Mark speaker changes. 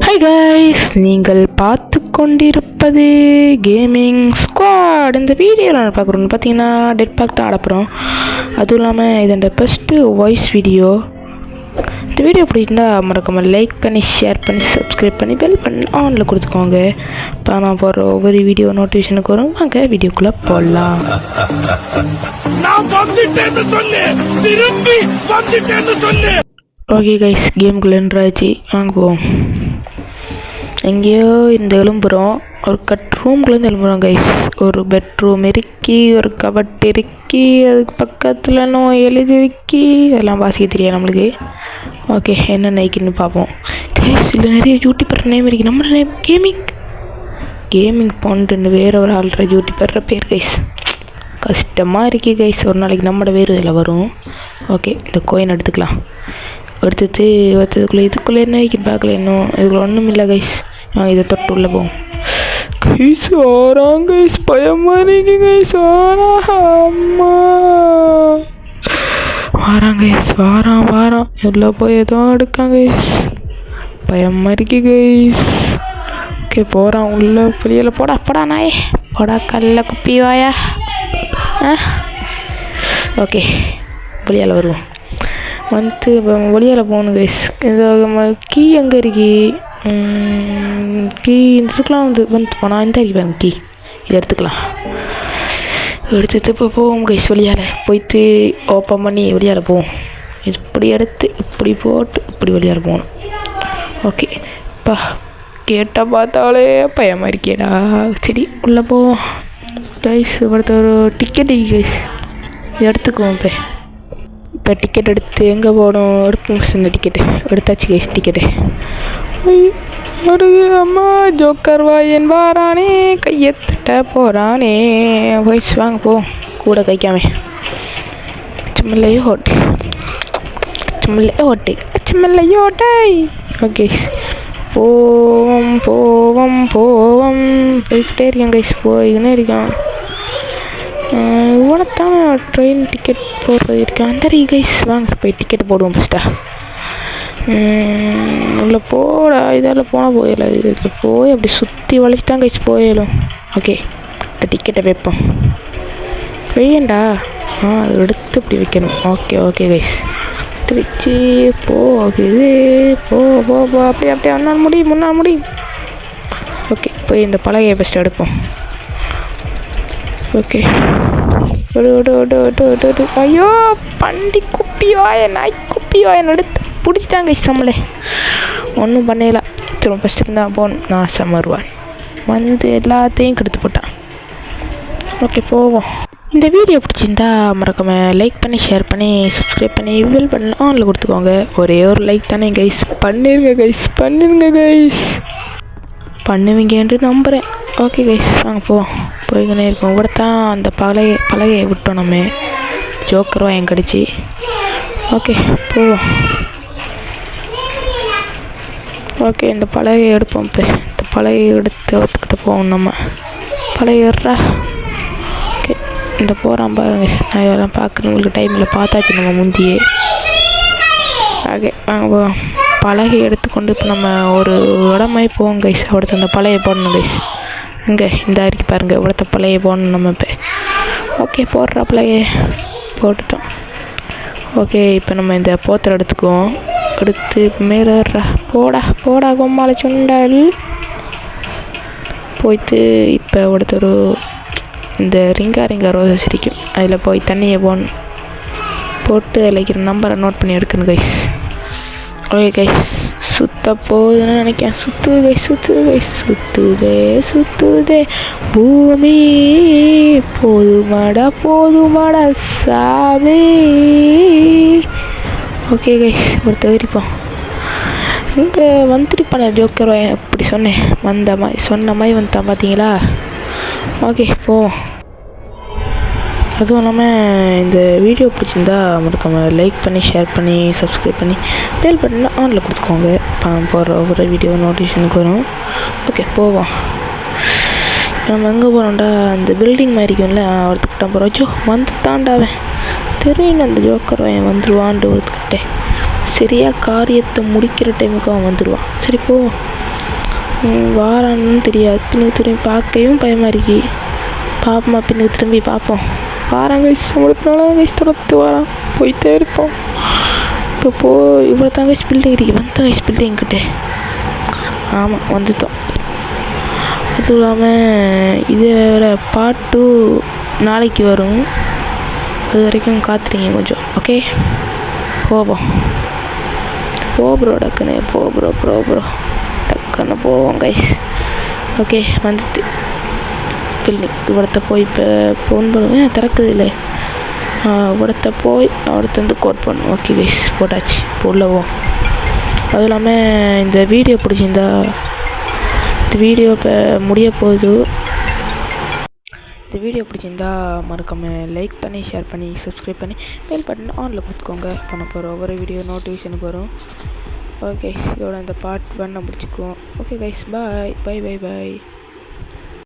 Speaker 1: Hi guys, நீங்கள் பார்த்து கொண்டிருப்பது கேமிங் ஸ்குவாட். இந்த வீடியோவில் நான் பார்க்குறோன்னு பார்த்தீங்கன்னா டெட் பேக் தான் ஆடப்போகிறோம். அதுவும் இல்லாமல் இது இந்த ஃபஸ்ட்டு வாய்ஸ் வீடியோ. இந்த வீடியோ பிடிச்சிருந்தா மறக்காம லைக் பண்ணி ஷேர் பண்ணி சப்ஸ்கிரைப் பண்ணி பெல் பண்ணி ஆனில் கொடுத்துக்கோங்க. இப்போ நான் போகிற ஒவ்வொரு வீடியோ நோட்டிஃபிகேஷனுக்கு வரும். வாங்க வீடியோக்குள்ளே போடலாம். ஓகே கைஸ், கேமுக்குள்ளே என்ட்ராச்சு, வாங்குவோம். எங்கேயோ இந்த எழும்புகிறோம், ஒரு ரூம்குள்ளேருந்து எழும்புகிறோம் கைஸ். ஒரு பெட்ரூம் இருக்கி, ஒரு கபட் இருக்கி, அதுக்கு பக்கத்தில் இன்னும் எழுதி இருக்கி, அதெல்லாம் வாசிக்க தெரியாது நம்மளுக்கு. ஓகே, என்ன நைக்குன்னு பார்ப்போம் கைஸ். இல்லை நிறைய யூடியூபர் நேம் இருக்குது. நம்ம நேம் கேமிங் பாயிண்ட்டுன்னு வேறு ஒரு ஆள்ற யூடியூபர் பேர் கைஸ். கஷ்டமாக இருக்கு கைஸ். ஒரு நாளைக்கு நம்மளோட வேறு இதில் வரும். ஓகே, இந்த கோயின் எடுத்துக்கலாம். இதுக்குள்ளே என்ன வைக்க பேக்கில் இன்னும் இதுக்குள்ள ஒன்றும் இல்லை கைஸ். இதை தொட்டு உள்ளே போவோம் கைஸ். வாராங்க கைஸ், பயமாக இருக்கு கைஸ். அம்மா வாராங்க கைஸ், வாரான் உள்ளே போய் எதுவும் எடுக்காங்க கைஸ். பயமாக இருக்கு கைஸ். ஓகே, போகிறான் உள்ளே. புளியில் போடா நாயே, போடா கல்ல குப்பி வாயா. ஓகே, புளியால் வருவோம். வந்து வெளியால் போகணும் கைஸ். இந்த கீ எங்கே இருக்கு? கீ இந்த இதுக்கெலாம் வந்து போனால் இந்த இருக்கு பாருங்க கீ. இதை எடுத்துக்கலாம். எடுத்துட்டு இப்போ போவோம் கைஸ். வெளியால் போயிட்டு ஓப்பன் பண்ணி வெளியால் போவோம். இப்படி எடுத்து இப்படி போட்டு இப்படி வெளியால் போகணும். ஓகே, இப்போ கேட்டால் பார்த்தாலே பயமாக இருக்கேடா. சரி உள்ளே போவோம் கைஸ். ஒருத்தர் ஒரு டிக்கெட் கைஸ், எடுத்துக்குவோம். இப்போ டிக்கெட் எடுத்து எங்கே போகணும்? எடுப்போம் இந்த டிக்கெட்டு. எடுத்தாச்சு கைஸ் டிக்கெட்டு. ஒரு அம்மா ஜோக்கர் வாயன் வாரானே, கையெத்துட்ட போகிறானே. கைஸ் வாங்க போவோம். கூட கைக்காமே சும்மல்லையோ ஓட்டை. ஓகே, போவோம் போய்கிட்டே இருக்கேன் கைஸ். போய்கினே இருக்கான். இவனைத்தான் ட்ரெயின் டிக்கெட் போடுறது இருக்கேன். அந்த கைஸ் வாங்க போய் டிக்கெட் போடுவோம் ஃபஸ்ட்டாக. உள்ளே போடா. இதால் போனால் போயிடல. இதில் போய் அப்படி சுற்றி வளைச்சிட்டான் கைஸ் போயிடும். ஓகே, இந்த டிக்கெட்டை வைப்போம். வையண்டா. அது எடுத்து இப்படி வைக்கணும். ஓகே கைஸ், வச்சு போகுது. போ அப்படியே முன்னால் முடியும். ஓகே, போய் இந்த பலகையை ஃபஸ்ட்டு எடுப்போம். ஓகே, ஐயோ பண்டி குப்பிவாயன், நாய் குப்பிவாயன் எடுத்து பிடிச்சிட்டாங்க நம்மளே. ஒன்றும் பண்ணல. திரும்ப ஃபஸ்ட்டு இருந்தால் போகணும். நாசம் வருவான் வந்து எல்லாத்தையும் கெடுத்து போட்டான். ஓகே, போவோம். இந்த வீடியோ பிடிச்சிருந்தா மறக்காம லைக் பண்ணி ஷேர் பண்ணி சப்ஸ்கிரைப் பண்ணி பெல் பண்ணி ஆனில் கொடுத்துக்கோங்க. ஒரே ஒரு லைக் தானே கைஸ், பண்ணிருங்க கைஸ். பண்ணுவீங்கன்று நம்புகிறேன். ஓகே கைஸ், வாங்க போவோம். போய்கினே இருக்கோம். கூட தான் அந்த பலகையை விட்டோம் நம்ம. ஜோக்கர் வாயன் கடிச்சு. ஓகே, போவோம். ஓகே, இந்த பலகையை எடுப்போம். இப்போ இந்த பலகையை எடுத்து ஒத்துக்கிட்டு போவோம் நம்ம. பலகைறா. ஓகே, இந்த போகிறான் பாருங்க. நான் இதெல்லாம் பார்க்குறவங்களுக்கு டைமில் பார்த்தாச்சு நம்ம முந்தியே. ஓகே, வாங்க போவோம். பலகை எடுத்துக்கொண்டு இப்போ நம்ம ஒரு இடமாய் போவோம் கைஸ். அவடுத்த அந்த பழைய போடணும் கைஸ். இங்கே இந்த அரிக்கி பாருங்கள், இவ்வளோத்த பழைய போடணும் நம்ம இப்போ. ஓகே, போடுற பழைய போட்டுட்டோம். ஓகே, இப்போ நம்ம இந்த போத்தரை எடுத்துக்குவோம். எடுத்து மேலே போடா கொம்மால சுண்டல் போயிட்டு இப்போ ஒருத்தர் இந்த ரிங்கா ரோசஸ் இருக்கும். அதில் போய் தண்ணியை போட்டு அதில் இருக்கிற நம்பரை நோட் பண்ணி எடுக்கணும் கைஸ். ஓகே கைஸ், சுத்த போகுதுன்னு நினைக்கிறேன். சுத்துதே பூமி. போதுமாடா சாமி. ஓகே கைஸ், ஒருத்தர் இருப்போம். இங்கே வந்துருப்பான ஜோக்கர் இப்படி சொன்னேன். சொன்ன மாதிரி வந்துட்டான் பார்த்தீங்களா? ஓகே, போவோம். அதுவும் இல்லாமல் இந்த வீடியோ பிடிச்சிருந்தா மறக்காம லைக் பண்ணி ஷேர் பண்ணி சப்ஸ்கிரைப் பண்ணி பெல் பட்டனை ஆனில் கொடுத்துக்கோங்க. போகிற ஒவ்வொரு வீடியோ நோட்டிஃபிகேஷனுக்கு வரும். ஓகே, போவோம். நம்ம எங்கே போகிறோம்டா? அந்த பில்டிங் மாதிரி இருக்கும்ல, ஒருத்துக்கிட்ட போகிறோம். ஜோ வந்து தாண்டாவேன் தெரியும். அந்த ஜோக்கர் அவன் வந்துடுவான்ட்டு ஒருத்துக்கிட்டே. சரியாக காரியத்தை முடிக்கிற டைமுக்கு அவன் வந்துடுவான். சரி போவோம். வாரான்னு தெரியாது. பின்னுக்கு திரும்பி பார்க்கவும் பயமாக இருக்கு. பார்ப்போமா, பின்னுக்கு திரும்பி பார்ப்போம். வாரான் கைஸ், நம்மளுக்குனாலும் கைஸ் துரத்து வாரான். போயிட்டே இருப்போம். இப்போ இவ்வளோ தான் கைஸ் பில்டிங் இருக்கு. வந்தோம் கைஸ் பில்டிங்கிட்ட. ஆமாம் வந்துட்டோம். அதுவும் இல்லாமல் இதோட பார்ட் 2 நாளைக்கு வரும். அது வரைக்கும் காத்துறீங்க கொஞ்சம். ஓகே போவோம். ப்ரோ டக்குன்னு ப்ரோ டக்குன்னு போவோம் கைஸ். ஓகே வந்துட்டு பில்டிங் இவ்வளோத்த போய் இப்போ ஃபோன் பண்ணுவேன், திறக்குது இல்லை. இவ்வளோத்த போய் அவர்கிட்ட வந்து கோட் பண்ணும். ஓகே கைஸ் போட்டாச்சு. இப்போ உள்ளவோம். அதுவும் இல்லாமல் இந்த வீடியோ பிடிச்சிருந்தா, இந்த வீடியோ இப்போ முடிய போகுது. இந்த வீடியோ பிடிச்சிருந்தா மறக்காமல் லைக் பண்ணி, ஷேர் பண்ணி, சப்ஸ்கிரைப் பண்ணி, பெல் பட்டன் ஆனில் கொடுத்துக்கோங்க. பண்ண போகிறோம் ஒவ்வொரு வீடியோ நோட்டிஃபிகேஷன் வரும். ஓகே இதோட இந்த பார்ட் 1 முடிச்சுக்குவோம். ஓகே கைஸ் பாய்.